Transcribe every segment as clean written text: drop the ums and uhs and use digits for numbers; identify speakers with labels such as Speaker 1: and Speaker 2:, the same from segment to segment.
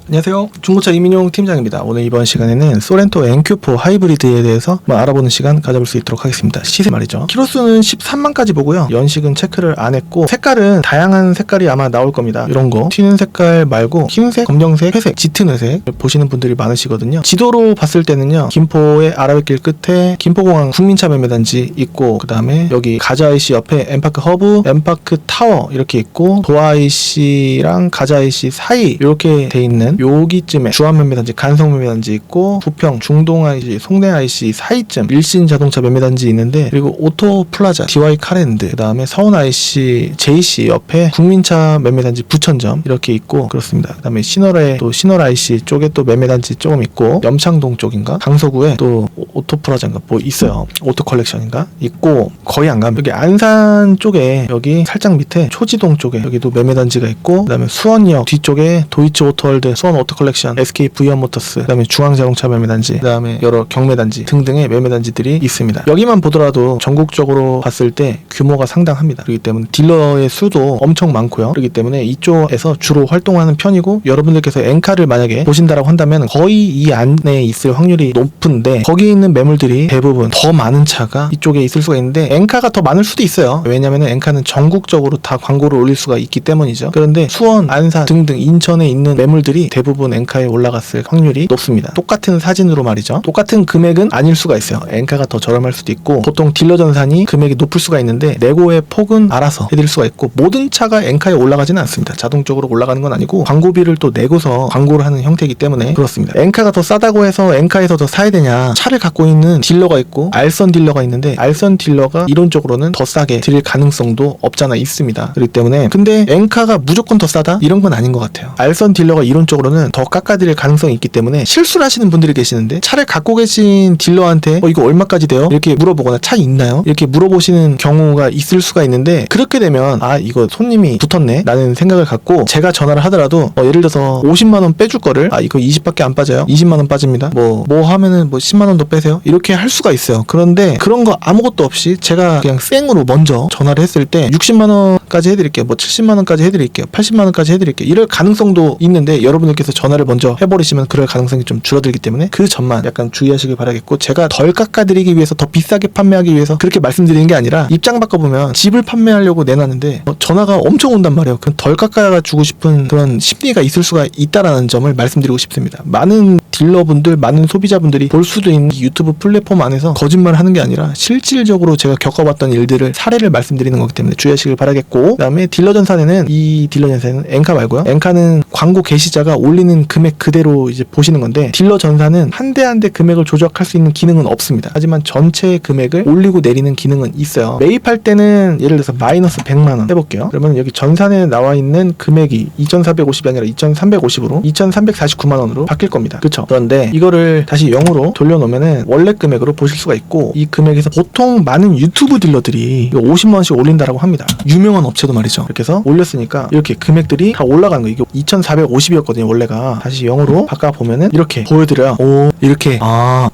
Speaker 1: 안녕하세요. 중고차 이민용 팀장입니다. 오늘 이번 시간에는 소렌토 NQ4 하이브리드에 대해서 알아보는 시간 가져볼 수 있도록 하겠습니다. 시세 말이죠. 키로수는 13만까지 보고요. 연식은 체크를 안 했고 색깔은 다양한 색깔이 아마 나올 겁니다. 이런 거 튀는 색깔 말고 흰색, 검정색, 회색, 짙은 회색 보시는 분들이 많으시거든요. 지도로 봤을 때는요. 김포의 아라뱃길 끝에 김포공항 국민차 매매단지 있고 그 다음에 여기 가자IC 옆에 엠파크 허브, 엠파크 타워 이렇게 있고 도아IC랑 가자IC 사이 이렇게 돼 있는 여기쯤에 주한 매매단지, 간성 매매단지 있고 부평, 중동IC, 송내IC 사이쯤 일신 자동차 매매단지 있는데 그리고 오토플라자, DY 카랜드 그 다음에 서운IC, JC 옆에 국민차 매매단지 부천점 이렇게 있고 그렇습니다. 그 다음에 신월에 또 신월IC 쪽에 또 매매단지 조금 있고 염창동 쪽인가 강서구에 또 오토플라자인가 뭐 있어요. 오토컬렉션인가 있고 거의 안 가면 여기 안산 쪽에 여기 살짝 밑에 초지동 쪽에 여기도 매매단지가 있고 그 다음에 수원역 뒤쪽에 도이치 오토월드 수원 오토컬렉션, SK 부이언모터스, 그 다음에 중앙자동차 매매단지, 그 다음에 여러 경매단지 등등의 매매단지들이 있습니다. 여기만 보더라도 전국적으로 봤을 때 규모가 상당합니다. 그렇기 때문에 딜러의 수도 엄청 많고요. 그렇기 때문에 이쪽에서 주로 활동하는 편이고 여러분들께서 엔카를 만약에 보신다라고 한다면 거의 이 안에 있을 확률이 높은데 거기에 있는 매물들이 대부분 더 많은 차가 이쪽에 있을 수가 있는데 엔카가 더 많을 수도 있어요. 왜냐하면 엔카는 전국적으로 다 광고를 올릴 수가 있기 때문이죠. 그런데 수원, 안산 등등 인천에 있는 매물들이 대부분 엔카에 올라갔을 확률이 높습니다. 똑같은 사진으로 말이죠. 똑같은 금액은 아닐 수가 있어요. 엔카가 더 저렴할 수도 있고 보통 딜러 전산이 금액이 높을 수가 있는데 내고의 폭은 알아서 해드릴 수가 있고 모든 차가 엔카에 올라가지는 않습니다. 자동적으로 올라가는 건 아니고 광고비를 또 내고서 광고를 하는 형태이기 때문에 그렇습니다. 엔카가 더 싸다고 해서 엔카에서 더 사야 되냐? 차를 갖고 있는 딜러가 있고 알선 딜러가 있는데 알선 딜러가 이론적으로는 더 싸게 드릴 가능성도 없잖아 있습니다. 그렇기 때문에 근데 엔카가 무조건 더 싸다? 이런 건 아닌 것 같아요. 알선 딜러가 이론적으로는 더 깎아드릴 가능성이 있기 때문에 실수를 하시는 분들이 계시는데 차를 갖고 계신 딜러한테 이거 얼마까지 돼요? 이렇게 물어보거나 차 있나요? 이렇게 물어보시는 경우가 있을 수가 있는데 그렇게 되면 아 이거 손님이 붙었네 라는 생각을 갖고 제가 전화를 하더라도 예를 들어서 50만원 빼줄 거를 아 이거 20밖에 안 빠져요? 20만원 빠집니다. 뭐 하면은 10만원 더 빼세요? 이렇게 할 수가 있어요. 그런데 그런 거 아무것도 없이 제가 그냥 생으로 먼저 전화를 했을 때 60만원까지 해드릴게요. 70만원까지 해드릴게요. 80만원까지 해드릴게요. 이럴 가능성도 있는데 여러분들께서 전화를 먼저 해버리시면 그럴 가능성이 좀 줄어들기 때문에 그 점만 약간 주의하시길 바라겠고 제가 덜 깎아드리기 위해서 더 비싸게 판매하기 위해서 그렇게 말씀드리는 게 아니라 입장 바꿔보면 집을 판매하려고 내놨는데 전화가 엄청 온단 말이에요. 덜 깎아주고 싶은 그런 심리가 있을 수가 있다라는 점을 말씀드리고 싶습니다. 많은 딜러분들, 많은 소비자분들이 볼 수도 있는 유튜브 플랫폼 안에서 거짓말을 하는 게 아니라 실질적으로 제가 겪어봤던 일들을 사례를 말씀드리는 거기 때문에 주의하시길 바라겠고 그 다음에 딜러 전산에는 이 딜러 전산에는 엔카 말고요. 엔카는 광고 게시자가 올리는 금액 그대로 이제 보시는 건데 딜러 전산은 한 대 한 대 금액을 조작할 수 있는 기능은 없습니다. 하지만 전체 금액을 올리고 내리는 기능은 있어요. 매입할 때는 예를 들어서 마이너스 100만원 해볼게요. 그러면 여기 전산에 나와 있는 금액이 2,450이 아니라 2,350으로 2,349만원으로 바뀔 겁니다. 그쵸? 그런데 이거를 다시 0으로 돌려놓으면은 원래 금액으로 보실 수가 있고 이 금액에서 보통 많은 유튜브 딜러들이 이거 50만원씩 올린다라고 합니다. 유명한 업체도 말이죠. 이렇게 해서 올렸으니까 이렇게 금액들이 다 올라간 거예요. 이게 2,450이었거든요. 원래가. 다시 0으로 바꿔보면은 이렇게 보여드려요. 오 이렇게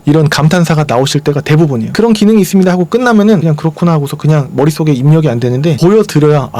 Speaker 1: 이런 감탄사가 나오실 때가 대부분이에요. 그런 기능이 있습니다 하고 끝나면은 그냥 그렇구나 하고서 그냥 머릿속에 입력이 안 되는데 보여드려야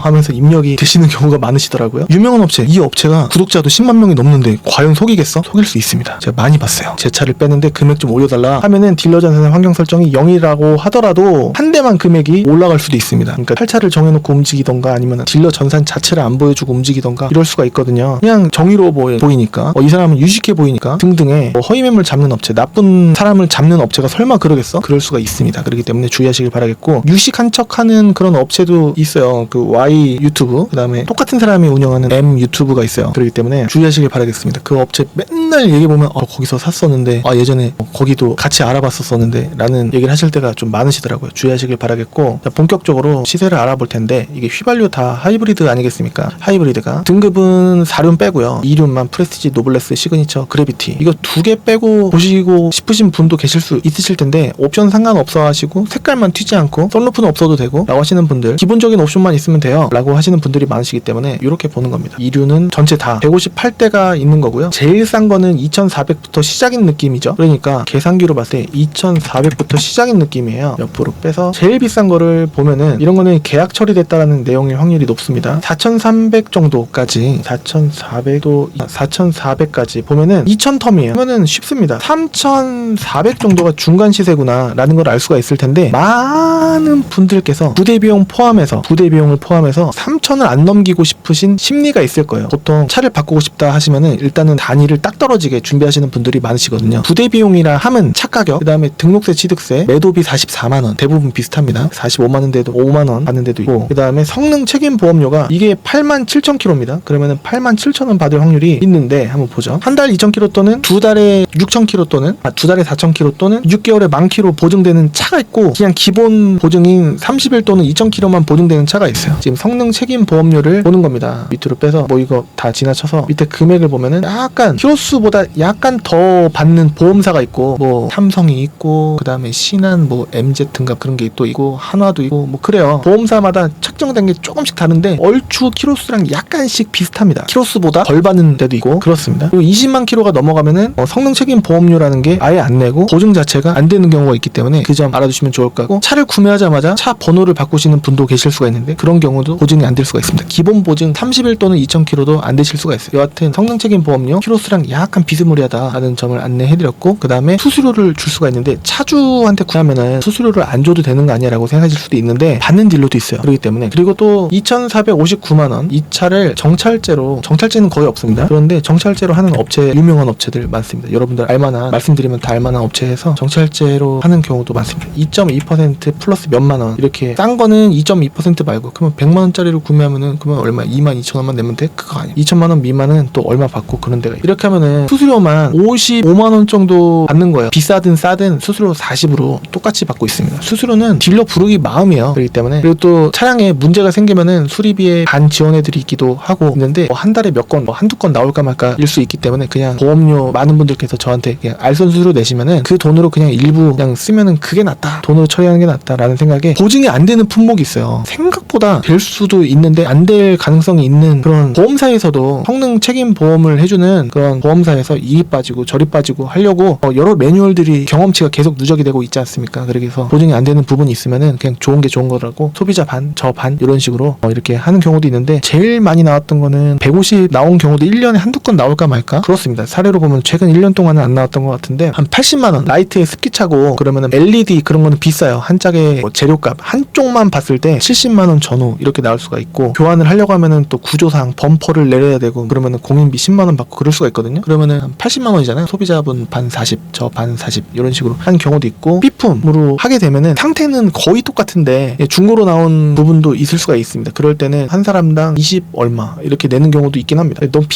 Speaker 1: 하면서 입력이 되시는 경우가 많으시더라고요. 유명한 업체, 이 업체가 구독자도 10만 명이 넘는데 과연 속이겠어? 속일 수 있습니다. 제가 많이 봤어요. 제 차를 빼는데 금액 좀 올려달라 하면은 딜러 전산 환경 설정이 0이라고 하더라도 한 대만 금액이 올라갈 수도 있습니다. 그러니까 탈차를 정해놓고 움직이던가 아니면 딜러 전산 자체를 안 보여주고 움직이던가 이럴 수가 있거든요. 그냥 정의로워 보이니까 이 사람은 유식해 보이니까 등등의 허위 매물 잡는 업체, 나쁜 사람을 잡는 업체가 설마 그러겠어? 그럴 수가 있습니다. 그렇기 때문에 주의하시길 바라겠고 유식한 척하는 그런 업체도 있어요. 그 Y 유튜브 그 다음에 똑같은 사람이 운영하는 M 유튜브가 있어요. 그렇기 때문에 주의하시길 바라겠습니다. 그 업체 맨날 얘기해보면 거기서 샀었는데 예전에 거기도 같이 알아봤었었는데 라는 얘기를 하실 때가 좀 많으시더라고요. 주의하시길 바라겠고 자, 본격적으로 시세를 알아볼 텐데 이게 휘발유 다 하이브리드 아니겠습니까? 하이브리드가 등급은 4륜 빼고요. 2륜만 프레스티지, 노블레스, 시그니처, 그래비티 이거 두 개 빼고 보시고 싶으신 분도 계실 수 있으실 텐데 옵션 상관없어 하시고 색깔만 튀지 않고 썬루프는 없어도 되고 라고 하시는 분들 기본적인 옵션만 있으면 돼요 라고 하시는 분들이 많으시기 때문에 이렇게 보는 겁니다. 2륜은 전체 다 158대가 있는 거고요. 제일 싼 거는 이거는 2400부터 시작인 느낌이죠. 그러니까 계산기로 봤을 때 2400부터 시작인 느낌이에요. 옆으로 빼서 제일 비싼 거를 보면은 이런 거는 계약 처리됐다라는 내용일 확률이 높습니다. 4300 정도까지 4400도 4400까지 보면은 2000텀이에요. 그러면은 쉽습니다. 3400 정도가 중간 시세구나 라는 걸 알 수가 있을 텐데, 많은 분들께서 부대 비용을 포함해서 3000을 안 넘기고 싶으신 심리가 있을 거예요. 보통 차를 바꾸고 싶다 하시면은 일단은 단위를 딱 떨어지게 준비하시는 분들이 많으시거든요. 부대 비용이라 함은 차 가격, 그 다음에 등록세, 취득세, 매도비 44만원 대부분 비슷합니다. 45만원대도 5만원 받는 데도 있고, 그 다음에 성능 책임 보험료가 이게 87,000km입니다. 그러면은 87,000원 받을 확률이 있는데 한번 보죠. 한 달 2,000km 또는 두 달에 6,000km 또는 두 달에 4,000km 또는 6개월에 10,000km 보증되는 차가 있고, 그냥 기본 보증인 30일 또는 2,000km만 보증되는 차가 있어요. 지금 성능 책임 보험료를 보는 겁니다. 밑으로 빼서 뭐 이거 다 지나쳐서 밑에 금액을 보면은 약간 키로수보다 약간 더 받는 보험사가 있고, 뭐 삼성이 있고, 그 다음에 신한 뭐 MZ인가 그런 게 또 있고, 한화도 있고, 뭐 그래요. 보험사마다 책정된 게 조금씩 다른데 얼추 키로수랑 약간씩 비슷합니다. 키로수보다 덜 받는 데도 있고 그렇습니다. 그리고 20만 킬로가 넘어가면은 성능 책임 보험료라는 게 아예 안 내고 보증 자체가 안 되는 경우가 있기 때문에 그 점 알아두시면 좋을 것 같고, 차를 구매하자마자 차 번호를 바꾸시는 분도 계실 수가 있는데 그런 경우도 보증이 안 될 수가 있습니다. 기본 보증 30일 또는 2,000km도 안 되실 수가 있어요. 여하튼 성능 책임 보험료 키로수랑 약간 비스무리하다라는 점을 안내해드렸고, 그 다음에 수수료를 줄 수가 있는데, 차주한테 구하면은 수수료를 안 줘도 되는 거 아니야라고 생각하실 수도 있는데 받는 딜로도 있어요. 그렇기 때문에. 그리고 또 2,459만원 이 차를 정찰제는 거의 없습니다. 그런데 정찰제로 하는 업체, 유명한 업체들 많습니다. 여러분들 알만한, 말씀드리면 다 알만한 업체에서 정찰제로 하는 경우도 많습니다. 2.2% 플러스 몇만원, 이렇게 싼 거는 2.2% 말고 그러면 100만원짜리를 구매하면은 그러면 얼마? 22,000원만 내면 돼? 그거 아니야. 2,000만원 미만은 또 얼마 받고 그런 데가 있어요. 이렇게 하면은 수수료만 55만원 정도 받는 거예요. 비싸든 싸든 수수료 40으로 똑같이 받고 있습니다. 수수료는 딜러 부르기 마음이에요. 그렇기 때문에. 그리고 또 차량에 문제가 생기면은 수리비에 반 지원해드리기도 하고 있는데, 뭐 한 달에 몇 건, 뭐 한두 건 나올까 말까 일 수 있기 때문에 그냥 보험료 많은 분들께서 저한테 그냥 알선수로 내시면은 그 돈으로 그냥 일부 그냥 쓰면은 그게 낫다, 돈으로 처리하는 게 낫다라는 생각에, 보증이 안 되는 품목이 있어요. 생각보다 될 수도 있는데 안 될 가능성이 있는 그런 보험사에서도 성능 책임 보험을 해주는 그런 보험사에서 이익 빠지고 저리 빠지고 하려고 여러 매뉴얼들이 경험치가 계속 누적이 되고 있지 않습니까? 그래서 보증이 안 되는 부분이 있으면은 그냥 좋은 게 좋은 거라고 소비자 반, 저 반 이런 식으로 이렇게 하는 경우도 있는데, 제일 많이 나왔던 거는 150 나온 경우도 1년에 한두 건 나올까 말까? 그렇습니다. 사례로 보면 최근 1년 동안은 안 나왔던 것 같은데 한 80만원 라이트에 습기차고, 그러면은 LED 그런 거는 비싸요. 한 짝에 뭐 재료값 한쪽만 봤을 때 70만원 전후 이렇게 나올 수가 있고, 교환을 하려고 하면은 또 구조상 범퍼를 내려야 되고, 그러면은 공인비 10만원 받고 그럴 수가 있거든요. 그러면은 한 80만원이잖아요. 소비자분 반 40, 저 반 40 이런 식으로 하는 경우도 있고, B품으로 하게 되면은 상태는 거의 똑같은데 중고로 나온 부분도 있을 수가 있습니다. 그럴 때는 한 사람당 20 얼마 이렇게 내는 경우도 있긴 합니다. 너무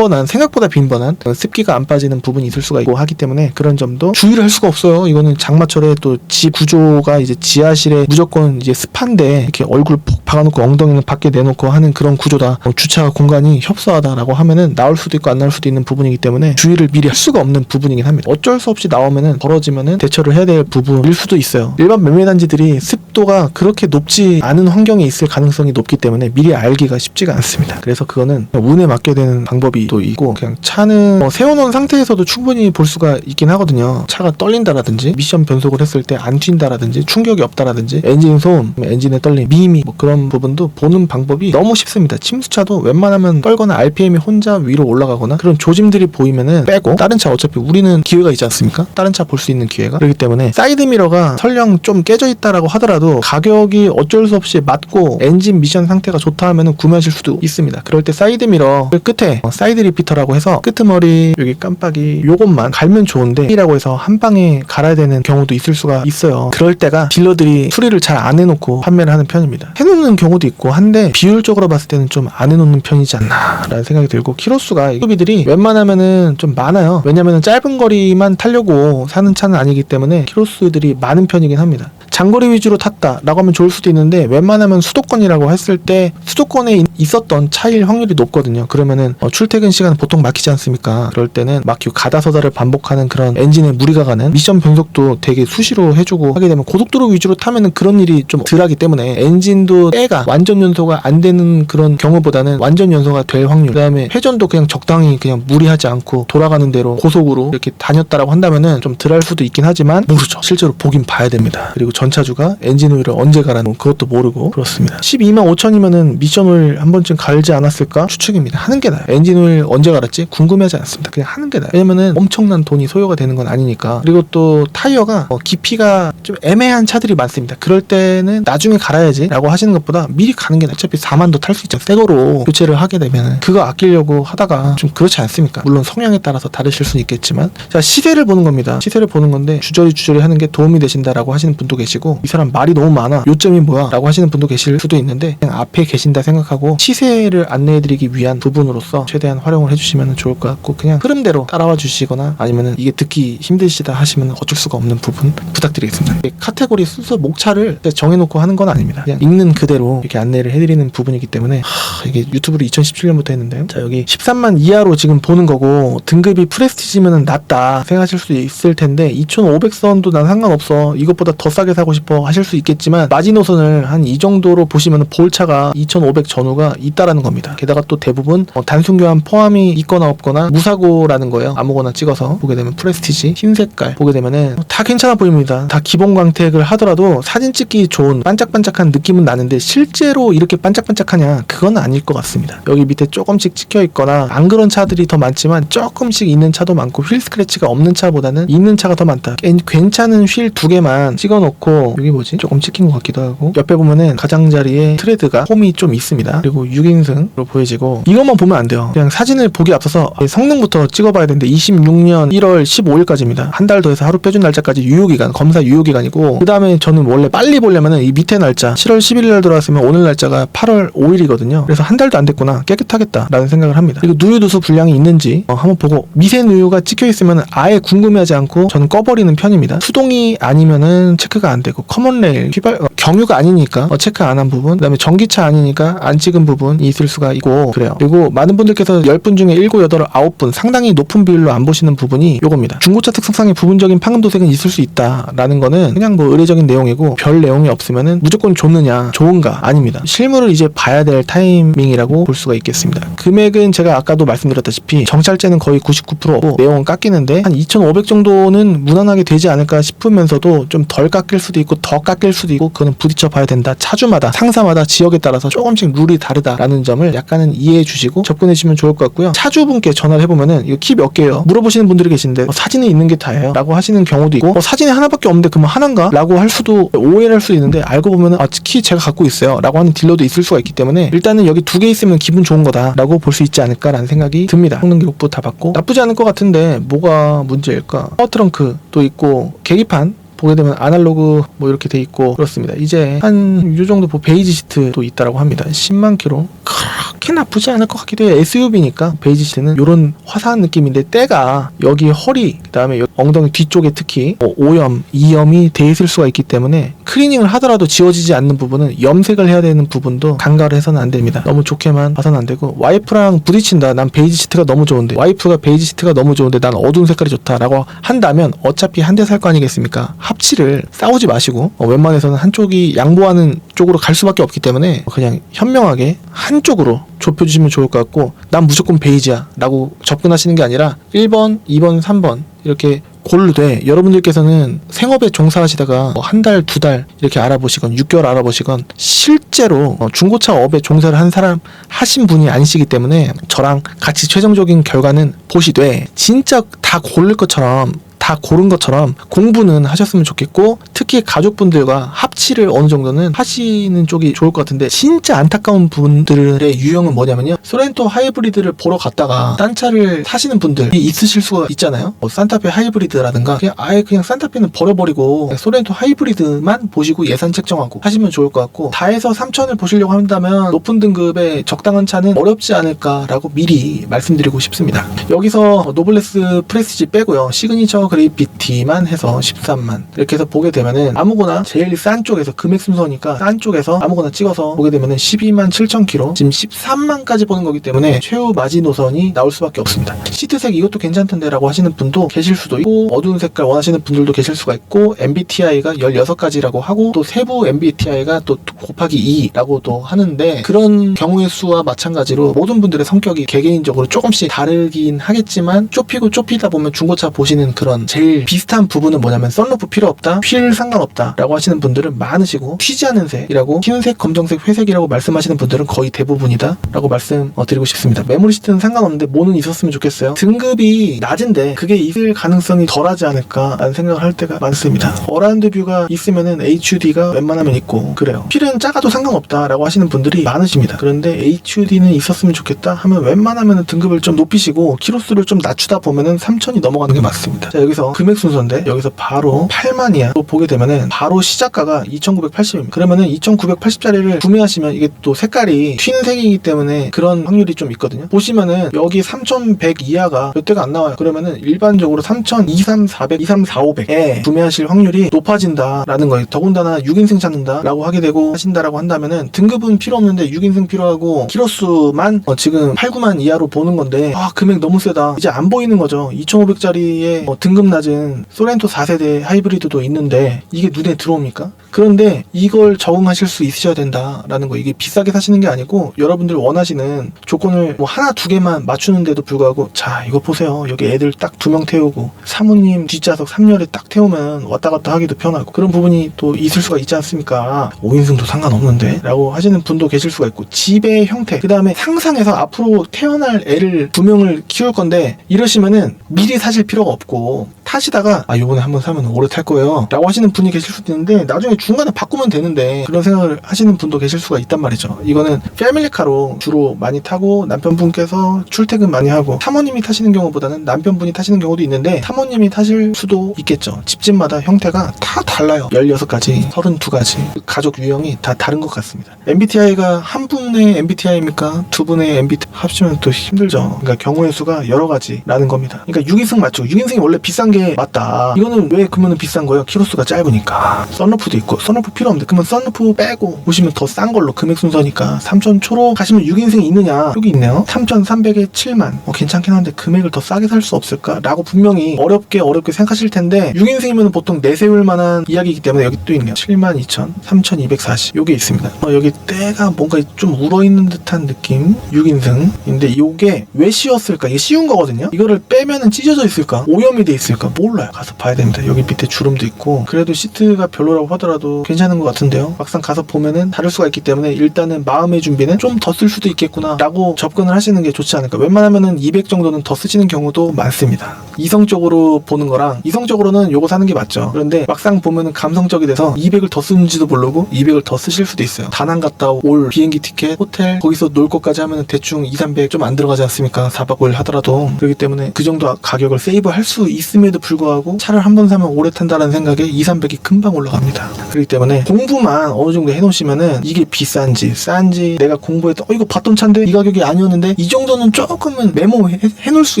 Speaker 1: 생각보다 빈번한 습기가 안 빠지는 부분이 있을 수가 있고 하기 때문에 그런 점도 주의를 할 수가 없어요. 이거는 장마철에 또 집 구조가 이제 지하실에 무조건 이제 습한데 이렇게 얼굴 푹 박아놓고 엉덩이는 밖에 내놓고 하는 그런 구조다, 주차 공간이 협소하다라고 하면은 나올 수도 있고 안 나올 수도 있는 부분이기 때문에 주의를 미리 할 수가 없는 부분이긴 합니다. 어쩔 수 없이 나오면은 벌어지면은 대처를 해야 될 부분일 수도 있어요. 일반 매매단지들이 습도가 그렇게 높지 않은 환경에 있을 가능성이 높기 때문에 미리 알기가 쉽지가 않습니다. 그래서 그거는 운에 맡겨야 되는 방법이 또 있고, 그냥 차는 세워놓은 상태에서도 충분히 볼 수가 있긴 하거든요. 차가 떨린다라든지 미션 변속을 했을 때 안 튄다라든지 충격이 없다라든지 엔진 소음, 엔진의 떨림, 미미 뭐 그런 부분도 보는 방법이 너무 쉽습니다. 침수차도 웬만하면 떨거나 RPM이 혼자 위로 올라가거나 그런 조짐들이 보이면은 빼고, 다른 차 어차피 우리는 기회가 있지 않습니까? 다른 차 볼 수 있는 기회가. 그렇기 때문에 사이드미러가 설령 좀 깨져 있다라고 하더라도 가격이 어쩔 수 없이 맞고 엔진 미션 상태가 좋다 하면은 구매하실 수도 있습니다. 그럴 때 사이드미러 끝에 사이드 리피터라고 해서 끄트머리 여기 깜빡이 요것만 갈면 좋은데 이라고 해서 한 방에 갈아야 되는 경우도 있을 수가 있어요. 그럴 때가 딜러들이 수리를 잘 안 해놓고 판매를 하는 편입니다. 해놓는 경우도 있고 한데 비율적으로 봤을 때는 좀 안 해놓는 편이지 않나 라는 생각이 들고, 키로수가 소비들이 웬만하면은 좀 많아요. 왜냐면은 짧은 거리만 타려고 사는 차는 아니기 때문에 키로수들이 많은 편이긴 합니다. 장거리 위주로 탔다라고 하면 좋을 수도 있는데, 웬만하면 수도권이라고 했을 때 수도권에 있었던 차일 확률이 높거든요. 그러면은 출퇴근 시간은 보통 막히지 않습니까? 그럴 때는 막히고 가다서다를 반복하는 그런 엔진에 무리가 가는 미션 변속도 되게 수시로 해주고 하게 되면 고속도로 위주로 타면은 그런 일이 좀 덜하기 때문에 엔진도 때가 완전 연소가 안 되는 그런 경우보다는 완전 연소가 될 확률, 그 다음에 회전도 그냥 적당히 그냥 무리하지 않고 않고 돌아가는 대로 고속으로 이렇게 다녔다라고 한다면은 좀 덜 할 수도 있긴 하지만 모르죠. 실제로 보긴 봐야 됩니다. 그리고 전차주가 엔진 오일을 언제 갈아놓은 그것도 모르고 그렇습니다. 12만 5천이면은 미션 오일 한 번쯤 갈지 않았을까 추측입니다. 하는 게 나아요. 엔진 오일 언제 갈았지? 궁금해하지 않습니다. 그냥 하는 게 나아요. 왜냐면은 엄청난 돈이 소요가 되는 건 아니니까. 그리고 또 타이어가 깊이가 좀 애매한 차들이 많습니다. 그럴 때는 나중에 갈아야지 라고 하시는 것보다 미리 가는 게 나아요. 어차피 4만도 탈 수 있죠. 새거로 교체를 하게 되면 그거 아끼려고 하다가 좀 그렇지 않습니까? 물론 성향에 따라서 다르실 수는 있겠지만 자, 시세를 보는 겁니다. 시세를 보는 건데 주저리 하는 게 도움이 되신다라고 하시는 분도 계시고 이 사람 말이 너무 많아 요점이 뭐야 라고 하시는 분도 계실 수도 있는데 그냥 앞에 계신다 생각하고 시세를 안내해드리기 위한 부분으로서 최대한 활용을 해주시면 좋을 것 같고 그냥 흐름대로 따라와 주시거나 아니면 이게 듣기 힘드시다 하시면 어쩔 수가 없는 부분 부탁드리겠습니다. 카테고리 순서 목차를 정해놓고 하는 건 아닙니다. 그냥 읽는 그대로 이렇게 안내를 해드리는 부분이기 때문에 이게 유튜브를 2017년부터 했는데요. 자, 여기 13만 이하로 지금 보는 거고 등급이 프레스티지면은 낮다 생각하실 수 있을 텐데 2,500선도 난 상관없어 이것보다 더 싸게 사고 싶어 하실 수 있겠지만 마지노선을 한 이 정도로 보시면 볼차가 2,500 전후가 있다라는 겁니다. 게다가 또 대부분 단순 교환 포함이 있거나 없거나 무사고라는 거예요. 아무거나 찍어서 보게 되면 프레스티지 흰 색깔 보게 되면은 다 괜찮아 보입니다. 다 기본 광택을 하더라도 사진 찍기 좋은 반짝반짝한 느낌은 나는데 실제로 이렇게 반짝반짝하냐 그건 아닐 것 같습니다. 여기 밑에 조금씩 찍혀 있거나 안 그런 차들이 더 많지만 조금씩 있는 차도 많고 휠 스크래치가 없는 차보다는 있는 차가 더 많다. 괜찮은 휠 2개만 찍어놓고 여기 뭐지? 조금 찍힌 것 같기도 하고 옆에 보면은 가장자리에 트레드가 홈이 좀 있습니다. 그리고 6인승으로 보여지고 이것만 보면 안 돼요. 그냥 사진을 보기 앞서서 성능부터 찍어봐야 되는데 26년 1월 15일까지입니다. 한 달 더 해서 하루 표준 날짜까지 유효기간 검사 유효기간이고 그 다음에 저는 원래 빨리 보려면은 이 밑에 날짜 7월 11일 날 들어왔으면 오늘 날짜가 8월 5일이거든요. 그래서 한 달도 안 됐구나 깨끗하겠다라는 생각을 합니다. 그리고 누유누수 불량이 있는지 한번 보고 미세 누유가 찍혀 있으면 아예 궁금해하지 않고 저는 꺼버리는 편입니다. 수동이 아니면은 체크가 안 되고 커먼 레일 경유가 아니니까 체크 안 한 부분 그다음에 전기차 아니니까 안 찍은 부분이 있을 수가 있고 그래요. 그리고 많은 분들께서 10분 중에 7, 8, 9분 상당히 높은 비율로 안 보시는 부분이 요겁니다. 중고차 특성상의 부분적인 판금 도색은 있을 수 있다라는 거는 그냥 뭐 의례적인 내용이고 별 내용이 없으면은 무조건 좋느냐 좋은가 아닙니다. 실물을 이제 봐야 될 타이밍이라고 볼 수가 있겠습니다. 금액은 제가 아까도 말씀드렸다시피 정찰제는 거의 99%고 내용은 깎이는데 한 2,500 정도는 무난하게 되지 않을까 싶으면서도 좀 덜 깎일 수도 있고 더 깎일 수도 있고 그거는 부딪혀 봐야 된다. 차주마다 상사마다 지역에 따라서 조금씩 룰이 다르다라는 점을 약간은 이해해 주시고 접근해 주시면 좋을 것 같고요. 차주분께 전화를 해보면은 이거 키 몇 개예요? 물어보시는 분들이 계신데 사진에 있는 게 다예요 라고 하시는 경우도 있고 사진에 하나밖에 없는데 그러면 하나인가? 라고 할 수도 오해를 할 수 있는데 알고 보면은 키 제가 갖고 있어요 라고 하는 딜러도 있을 수가 있기 때문에 일단은 여기 2개 있으면 기분 좋은 거다 라고 볼 수 있지 않을까라는 생각이 듭니다. 성능 기록부 다 받고 나쁘지 않을 것 같은데 뭐가 문제일까? 파워트렁크도 있고 계기판 보게 되면 아날로그 뭐 이렇게 돼 있고 그렇습니다. 이제 한 요 정도 베이지 시트도 있다라고 합니다. 10만 킬로 그렇게 나쁘지 않을 것 같기도 해요. SUV니까 베이지 시트는 요런 화사한 느낌인데 때가 여기 허리 그다음에 엉덩이 뒤쪽에 특히 오염, 이염이 돼 있을 수가 있기 때문에 클리닝을 하더라도 지워지지 않는 부분은 염색을 해야 되는 부분도 간과를 해서는 안 됩니다. 너무 좋게만 봐서는 안 되고 와이프랑 부딪힌다. 난 베이지 시트가 너무 좋은데 와이프가 베이지 시트가 너무 좋은데 난 어두운 색깔이 좋다라고 한다면 어차피 한 대 살 거 아니겠습니까? 합치를 싸우지 마시고 웬만해서는 한쪽이 양보하는 쪽으로 갈 수밖에 없기 때문에 그냥 현명하게 한쪽으로 좁혀주시면 좋을 것 같고 난 무조건 베이지야 라고 접근하시는 게 아니라 1번, 2번, 3번 이렇게 고르되 여러분들께서는 생업에 종사하시다가 한 달, 2달 이렇게 알아보시건 6개월 알아보시건 실제로 중고차 업에 종사를 한 사람 하신 분이 아니시기 때문에 저랑 같이 최종적인 결과는 보시되 진짜 다 고를 것처럼 다 고른 것처럼 공부는 하셨으면 좋겠고 특히 가족분들과 합치를 어느 정도는 하시는 쪽이 좋을 것 같은데 진짜 안타까운 분들의 유형은 뭐냐면요. 소렌토 하이브리드를 보러 갔다가 딴 차를 사시는 분들이 있으실 수가 있잖아요. 산타페 하이브리드라든가 그냥 아예 그냥 산타페는 버려버리고 소렌토 하이브리드만 보시고 예산 책정하고 하시면 좋을 것 같고 다 해서 3,000을 보시려고 한다면 높은 등급의 적당한 차는 어렵지 않을까라고 미리 말씀드리고 싶습니다. 여기서 노블레스 프레스티지 빼고요. 시그니처 그래비티만 해서 13만 이렇게 해서 보게 되면은 아무거나 제일 싼 쪽에서 금액 순서니까 싼 쪽에서 아무거나 찍어서 보게 되면은 12만 7천 킬로 지금 13만까지 보는 거기 때문에 최후 마지노선이 나올 수밖에 없습니다. 시트색 이것도 괜찮던데 라고 하시는 분도 계실 수도 있고 어두운 색깔 원하시는 분들도 계실 수가 있고 MBTI가 16가지라고 하고 또 세부 MBTI가 또 곱하기 2라고도 하는데 그런 경우의 수와 마찬가지로 모든 분들의 성격이 개개인적으로 조금씩 다르긴 하겠지만 좁히다 보면 중고차 보시는 그런 제일 비슷한 부분은 뭐냐면 썬루프 필요 없다, 휠 상관없다 라고 하시는 분들은 많으시고 튀지 않은 색이라고 흰색, 검정색, 회색이라고 말씀하시는 분들은 거의 대부분이다 라고 말씀드리고 싶습니다. 메모리 시트는 상관없는데 뭐는 있었으면 좋겠어요. 등급이 낮은데 그게 있을 가능성이 덜하지 않을까 라는 생각을 할 때가 많습니다. 어라운드 뷰가 있으면은 HUD가 웬만하면 있고 그래요. 휠은 작아도 상관없다 라고 하시는 분들이 많으십니다. 그런데 HUD는 있었으면 좋겠다 하면 웬만하면 등급을 좀 높이시고 키로수를 좀 낮추다 보면은 3,000이 넘어가는 게 맞습니다. 자, 여기서 금액 순서인데 여기서 바로 8만이야 또 보게 되면은 바로 시작가가 2,980입니다. 그러면은 2,980짜리를 구매하시면 이게 또 색깔이 튀는 색이기 때문에 그런 확률이 좀 있거든요. 보시면은 여기 3,100 이하가 몇 대가 안 나와요. 그러면은 일반적으로 3,23400, 2,34500에 구매하실 확률이 높아진다라는 거예요. 더군다나 6인승 찾는다라고 하게 되고 하신다라고 한다면은 등급은 필요 없는데 6인승 필요하고 키로수만 지금 8, 9만 이하로 보는 건데 금액 너무 세다. 이제 안 보이는 거죠. 2,500짜리에 등급 낮은 소렌토 4세대 하이브리드도 있는데 이게 눈에 들어옵니까? 그런데 이걸 적응하실 수 있으셔야 된다라는 거. 이게 비싸게 사시는 게 아니고 여러분들 원하시는 조건을 뭐 하나 두 개만 맞추는데도 불구하고 자 이거 보세요. 여기 애들 딱 2명 태우고 사모님 뒷좌석 3열에 딱 태우면 왔다 갔다 하기도 편하고 그런 부분이 또 있을 수가 있지 않습니까? 5인승도 상관없는데 라고 하시는 분도 계실 수가 있고 집의 형태 그 다음에 상상해서 앞으로 태어날 애를 2명을 키울 건데 이러시면은 미리 사실 필요가 없고 타시다가 요번에 한번 사면 오래 탈 거예요 라고 하시는 분이 계실 수도 있는데 나중에 중간에 바꾸면 되는데 그런 생각을 하시는 분도 계실 수가 있단 말이죠. 이거는 패밀리카로 주로 많이 타고 남편분께서 출퇴근 많이 하고 사모님이 타시는 경우보다는 남편분이 타시는 경우도 있는데 사모님이 타실 수도 있겠죠. 집집마다 형태가 다 달라요. 16가지, 32가지 가족 유형이 다 다른 것 같습니다. MBTI가 한 분의 MBTI입니까? 두 분의 MBTI 합치면 또 힘들죠. 그러니까 경우의 수가 여러 가지라는 겁니다. 그러니까 6인승 맞죠? 6인승이 원래 비싼 게 맞다. 이거는 왜 그러면 비싼 거예요? 키로수가 짧으니까. 썬루프도 있고 썬루프 필요 없는데 그러면 썬루프 빼고 보시면 더 싼 걸로 금액 순서니까 3,000 초로 가시면 6인승이 있느냐? 여기 있네요. 3,300에 7만 괜찮긴 한데 금액을 더 싸게 살 수 없을까? 라고 분명히 어렵게 생각하실 텐데 6인승이면 보통 내세울 만한 이야기이기 때문에 여기 또 있네요. 72,000, 3,240 요게 있습니다. 여기 때가 뭔가 좀 울어있는 듯한 느낌 6인승인데 요게 왜 씌웠을까? 이게 씌운 거거든요. 이거를 빼면은 찢어져 있을까? 오염이 돼 있을까? 몰라요. 가서 봐야 됩니다. 여기 밑에 주름도 있고 그래도 시트가 별로라고 하더라도 괜찮은 것 같은데요. 막상 가서 보면은 다를 수가 있기 때문에 일단은 마음의 준비는 좀 더 쓸 수도 있겠구나 라고 접근을 하시는 게 좋지 않을까. 웬만하면은 200 정도는 더 쓰시는 경우도 많습니다. 이성적으로 보는 거랑 이성적으로는 요거 사는 게 맞죠. 그런데 막상 보면은 감성적이 돼서 200을 더 쓰는지도 모르고 200을 더 쓰실 수도 있어요. 다낭 갔다 올 비행기 티켓, 호텔 거기서 놀 것까지 하면은 대충 2, 300 좀 안 들어가지 않습니까? 4박 5일 하더라도. 그렇기 때문에 그 정도 가격을 세이브 할 수 있음에도 불구하고 차를 한 번 사면 오래 탄다는 생각에 2, 300이 금방 올라갑니다. 그렇기 때문에 공부만 어느 정도 해놓으시면은 이게 비싼지 싼지 내가 공부해도 이거 봤던 차인데 이 가격이 아니었는데 이 정도는 조금은 메모해놓을 수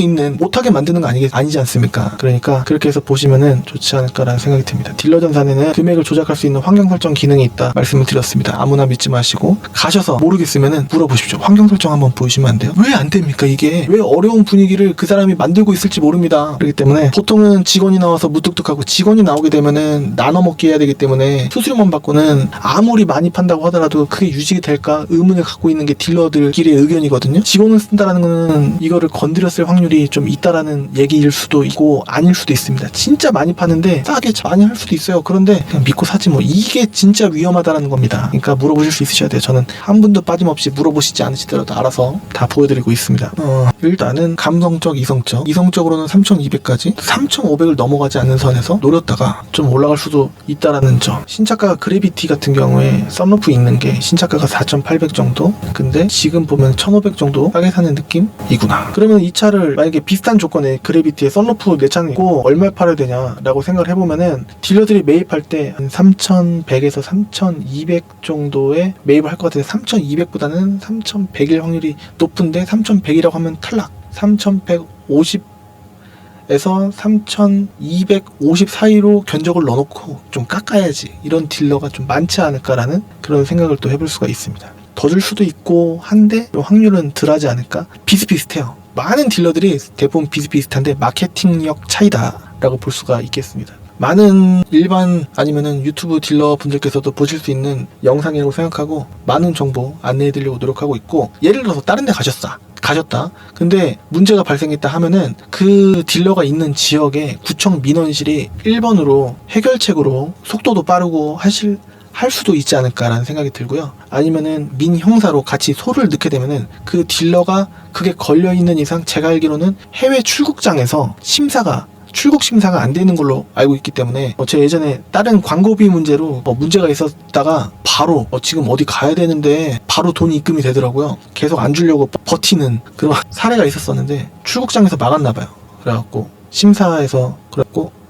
Speaker 1: 있는 못하게 만드는 거 아니지 않습니까? 그러니까 그렇게 해서 보시면은 좋지 않을까라는 생각이 듭니다. 딜러 전산에는 금액을 조작할 수 있는 환경 설정 기능이 있다 말씀을 드렸습니다. 아무나 믿지 마시고 가셔서 모르겠으면은 물어보십시오. 환경 설정 한번 보여주시면 안 돼요? 왜 안 됩니까? 이게 왜 어려운 분위기를 그 사람이 만들고 있을지 모릅니다. 그렇기 때문에 보통은 직원이 나와서 무뚝뚝하고 직원이 나오게 되면은 나눠 먹기 해야 되기 때문에 수수료만 받고는 아무리 많이 판다고 하더라도 그게 유지가 될까 의문을 갖고 있는 게 딜러들끼리의 의견이거든요. 직원을 쓴다라는 거는 이거를 건드렸을 확률이 좀 있다라는 얘기일 수도 있고 아닐 수도 있습니다. 진짜 많이 파는데 싸게 많이 할 수도 있어요. 그런데 그냥 믿고 사지 뭐. 이게 진짜 위험하다라는 겁니다. 그러니까 물어보실 수 있으셔야 돼요. 저는 한 분도 빠짐없이 물어보시지 않으시더라도 알아서 다 보여드리고 있습니다. 일단은 감성적, 이성적으로는 3,200까지 3,500을 넘어가지 않는 선에서 노렸다가 좀 올라갈 수도 있다라는 점. 신차가 그래비티 같은 경우에 썬루프 있는 게 신차가가 4,800 정도? 근데 지금 보면 1,500 정도 싸게 사는 느낌이구나. 그러면 이 차를 만약에 비슷한 조건에 그래비티에 썬루프 내 차는 있고 얼마에 팔아야 되냐라고 생각을 해보면은 딜러들이 매입할 때 한 3,100에서 3,200 정도에 매입을 할 것 같은데 3,200보다는 3,100일 확률이 높은데 3,100이라고 하면 탈락. 3,150 3,200에서 3,250 사이로 견적을 넣어놓고 좀 깎아야지, 이런 딜러가 좀 많지 않을까라는 그런 생각을 또 해볼 수가 있습니다. 더 줄 수도 있고 한데 확률은 덜하지 않을까? 비슷비슷해요. 많은 딜러들이 대부분 비슷비슷한데 마케팅력 차이다라고 볼 수가 있겠습니다. 많은 일반 아니면은 유튜브 딜러 분들께서도 보실 수 있는 영상이라고 생각하고 많은 정보 안내해드리려고 노력하고 있고, 예를 들어서 다른 데 가셨다. 근데 문제가 발생했다 하면은 그 딜러가 있는 지역에 구청 민원실이 1번으로 해결책으로 속도도 빠르고 할 수도 있지 않을까라는 생각이 들고요. 아니면은 민형사로 같이 소를 넣게 되면은 그 딜러가 그게 걸려있는 이상, 제가 알기로는 해외 출국장에서 출국 심사가 안 되는 걸로 알고 있기 때문에 제가 예전에 다른 광고비 문제로 문제가 있었다가 바로 지금 어디 가야 되는데 바로 돈이 입금이 되더라고요. 계속 안 주려고 버티는 그런 사례가 있었었는데 출국장에서 막았나 봐요. 그래갖고 심사에서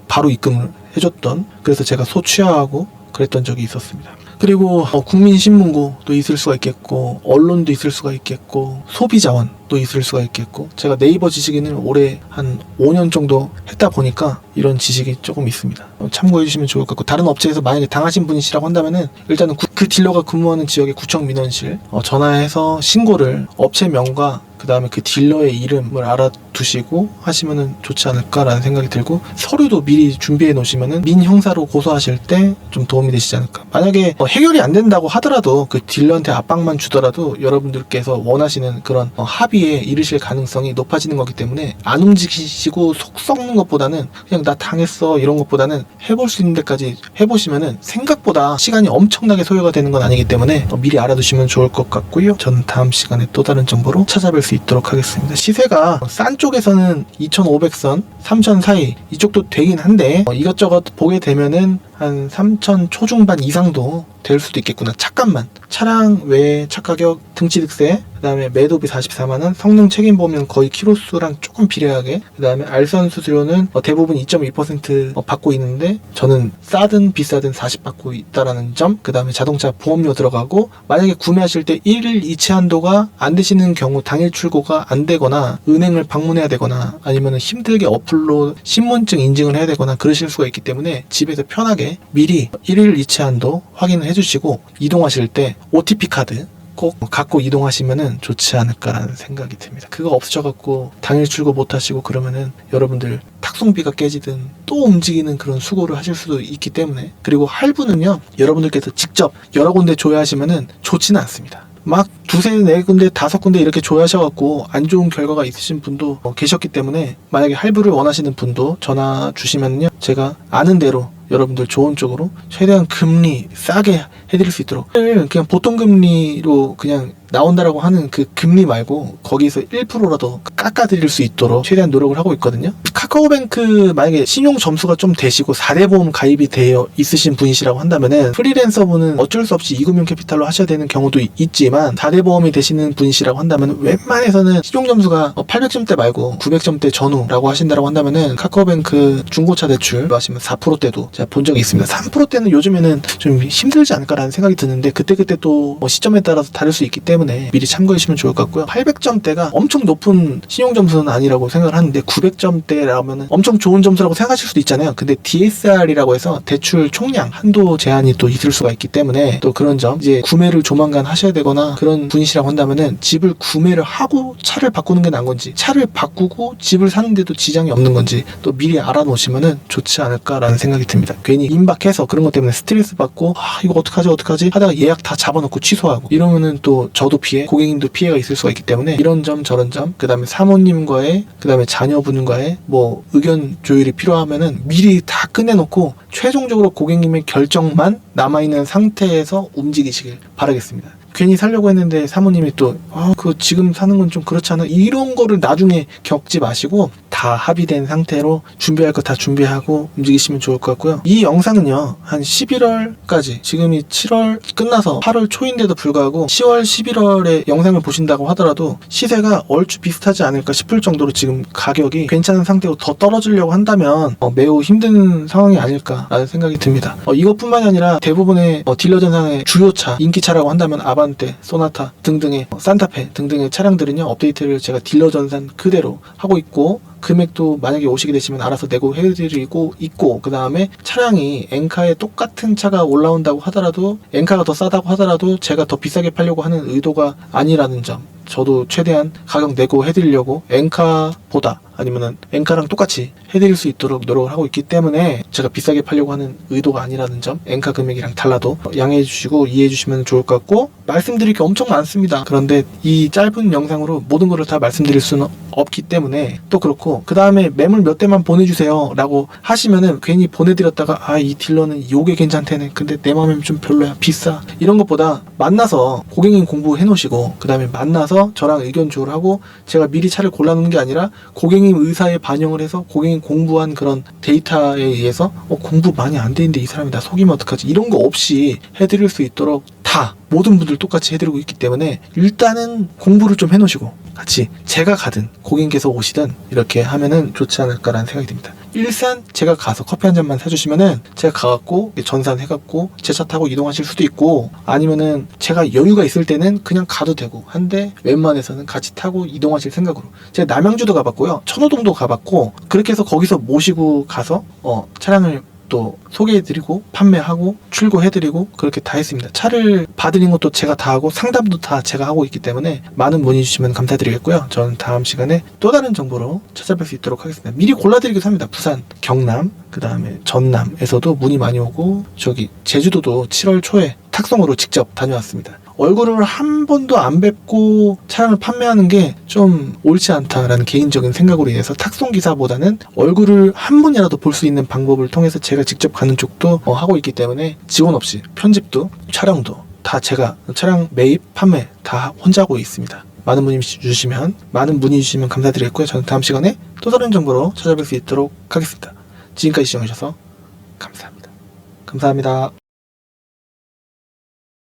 Speaker 1: 바로 입금을 해줬던, 그래서 제가 소취하하고 그랬던 적이 있었습니다. 그리고 국민신문고도 있을 수가 있겠고, 언론도 있을 수가 있겠고, 소비자원도 있을 수가 있겠고, 제가 네이버 지식인을 올해 한 5년 정도 했다 보니까 이런 지식이 조금 있습니다. 참고해 주시면 좋을 것 같고, 다른 업체에서 만약에 당하신 분이시라고 한다면은 일단은 그 딜러가 근무하는 지역의 구청 민원실 전화해서 신고를, 업체명과 그 다음에 그 딜러의 이름을 알아두시고 하시면은 좋지 않을까라는 생각이 들고, 서류도 미리 준비해 놓으시면은 민형사로 고소하실 때 좀 도움이 되시지 않을까. 만약에 해결이 안 된다고 하더라도 그 딜러한테 압박만 주더라도 여러분들께서 원하시는 그런 합의에 이르실 가능성이 높아지는 거기 때문에, 안 움직이시고 속 썩는 것보다는 그냥 나 당했어 이런 것보다는 해볼 수 있는 데까지 해보시면은 생각보다 시간이 엄청나게 소요가 되는 건 아니기 때문에 미리 알아두시면 좋을 것 같고요. 저는 다음 시간에 또 다른 정보로 찾아뵐 수 있도록 하겠습니다. 시세가 싼 쪽에서는 2,500선, 3,000 사이 이쪽도 되긴 한데 이것저것 보게 되면은 한 3,000 초중반 이상도 될 수도 있겠구나. 차값만, 차량 외 차가격, 등치득세, 그 다음에 매도비 44만원, 성능 책임보험은 거의 키로수랑 조금 비례하게, 그 다음에 알선 수수료는 대부분 2.2% 받고 있는데 저는 싸든 비싸든 40 받고 있다라는 점, 그 다음에 자동차 보험료 들어가고, 만약에 구매하실 때 1일 이체 한도가 안 되시는 경우, 당일 출고가 안 되거나 은행을 방문해야 되거나 아니면 힘들게 어플로 신분증 인증을 해야 되거나 그러실 수가 있기 때문에 집에서 편하게 미리 1일 이체 한도 확인을 해주시고 이동하실 때 OTP 카드 꼭 갖고 이동하시면은 좋지 않을까라는 생각이 듭니다. 그거 없으셔갖고 당일 출고 못하시고 그러면은 여러분들 탁송비가 깨지든 또 움직이는 그런 수고를 하실 수도 있기 때문에, 그리고 할부는요 여러분들께서 직접 여러 군데 조회하시면은 좋지는 않습니다. 막 두세 네 군데 다섯 군데 이렇게 조회하셔갖고 안 좋은 결과가 있으신 분도 계셨기 때문에, 만약에 할부를 원하시는 분도 전화 주시면요 제가 아는 대로 여러분들 좋은 쪽으로 최대한 금리 싸게 해드릴 수 있도록, 그냥 보통 금리로 그냥 나온다라고 하는 그 금리 말고 거기서 1%라도 깎아드릴 수 있도록 최대한 노력을 하고 있거든요. 카카오뱅크 만약에 신용 점수가 좀 되시고 4대 보험 가입이 되어 있으신 분이시라고 한다면은, 프리랜서 분은 어쩔 수 없이 이금융 캐피탈로 하셔야 되는 경우도 있지만 4대 보험이 되시는 분이시라고 한다면 웬만해서는 신용 점수가 800점대 말고 900점대 전후라고 하신다라고 한다면은 카카오뱅크 중고차 대출 하시면 4%대도 제가 본 적이 있습니다. 3%대는 요즘에는 좀 힘들지 않을까라는 생각이 드는데, 그때 또 시점에 따라서 다를 수 있기 때문에 미리 참고해 주시면 좋을 것 같고요. 800점대가 엄청 높은 신용 점수는 아니라고 생각을 하는데 900점대라면 엄청 좋은 점수라고 생각하실 수도 있잖아요. 근데 DSR이라고 해서 대출 총량 한도 제한이 또 있을 수가 있기 때문에, 또 그런 점, 이제 구매를 조만간 하셔야 되거나 그런 분이시라고 한다면은 집을 구매를 하고 차를 바꾸는 게 나은 건지, 차를 바꾸고 집을 사는데도 지장이 없는 건지 또 미리 알아놓으시면은 좋지 않을까라는 생각이 듭니다. 괜히 임박해서 그런 것 때문에 스트레스 받고 이거 어떡하지 하다가 예약 다 잡아놓고 취소하고 이러면은 또 저도 피해, 고객님도 피해가 있을 수가 있기 때문에 이런 점 저런 점, 그 다음에 사모님과의, 그 다음에 자녀분과의 의견 조율이 필요하면은 미리 다 끝내놓고 최종적으로 고객님의 결정만 남아있는 상태에서 움직이시길 바라겠습니다. 괜히 살려고 했는데 사모님이 또 그거 지금 사는 건 좀 그렇지 않아? 이런 거를 나중에 겪지 마시고 다 합의된 상태로 준비할 거 다 준비하고 움직이시면 좋을 것 같고요. 이 영상은요 한 11월까지, 지금이 7월 끝나서 8월 초인데도 불구하고 10월 11월에 영상을 보신다고 하더라도 시세가 얼추 비슷하지 않을까 싶을 정도로 지금 가격이 괜찮은 상태로 더 떨어지려고 한다면 매우 힘든 상황이 아닐까라는 생각이 듭니다. 이것뿐만이 아니라 대부분의 딜러 전상의 주요차, 인기차라고 한다면 아반떼, 소나타 등등의 산타페 등등의 차량들은요 업데이트를 제가 딜러 전산 그대로 하고 있고, 금액도 만약에 오시게 되시면 알아서 내고 해드리고 있고, 그 다음에 차량이 엔카에 똑같은 차가 올라온다고 하더라도 엔카가 더 싸다고 하더라도 제가 더 비싸게 팔려고 하는 의도가 아니라는 점, 저도 최대한 가격 내고 해드리려고 엔카보다 아니면은 엔카랑 똑같이 해드릴 수 있도록 노력을 하고 있기 때문에 제가 비싸게 팔려고 하는 의도가 아니라는 점, 엔카 금액이랑 달라도 양해해 주시고 이해해 주시면 좋을 것 같고, 말씀드릴 게 엄청 많습니다. 그런데 이 짧은 영상으로 모든 거를 다 말씀드릴 수는 없기 때문에, 또 그렇고 그 다음에 매물 몇 대만 보내주세요 라고 하시면은 괜히 보내드렸다가 아, 이 딜러는 요게 괜찮대네, 근데 내 마음엔 좀 별로야, 비싸, 이런 것보다 만나서 고객님 공부해 놓으시고 그 다음에 만나서 저랑 의견 조율을 하고, 제가 미리 차를 골라놓는 게 아니라 고객님 의사에 반영을 해서 고객님 공부한 그런 데이터에 의해서 공부 많이 안 돼 있는데 이 사람이 나 속이면 어떡하지, 이런 거 없이 해드릴 수 있도록 다 모든 분들 똑같이 해드리고 있기 때문에 일단은 공부를 좀 해놓으시고 같이 제가 가든 고객님께서 오시든 이렇게 하면은 좋지 않을까라는 생각이 듭니다. 일산 제가 가서 커피 한 잔만 사주시면은 제가 가갖고 전산해갖고 제 차 타고 이동하실 수도 있고, 아니면은 제가 여유가 있을 때는 그냥 가도 되고 한데 웬만해서는 같이 타고 이동하실 생각으로, 제가 남양주도 가봤고요, 천호동도 가봤고, 그렇게 해서 거기서 모시고 가서 차량을 또 소개해드리고 판매하고 출고해드리고 그렇게 다 했습니다. 차를 봐드린 것도 제가 다 하고 상담도 다 제가 하고 있기 때문에 많은 문의 주시면 감사드리겠고요. 저는 다음 시간에 또 다른 정보로 찾아뵐 수 있도록 하겠습니다. 미리 골라드리기도 합니다. 부산, 경남, 그 다음에 전남에서도 문의 많이 오고, 저기 제주도도 7월 초에 탁송으로 직접 다녀왔습니다. 얼굴을 한 번도 안 뵙고 차량을 판매하는 게 좀 옳지 않다라는 개인적인 생각으로 인해서 탁송 기사보다는 얼굴을 한 번이라도 볼 수 있는 방법을 통해서 제가 직접 가는 쪽도 하고 있기 때문에 지원 없이 편집도 촬영도 다 제가 차량 매입 판매 다 혼자 하고 있습니다. 많은 문의 주시면 감사드리겠고요. 저는 다음 시간에 또 다른 정보로 찾아뵐 수 있도록 하겠습니다. 지금까지 시청해주셔서 감사합니다. 감사합니다.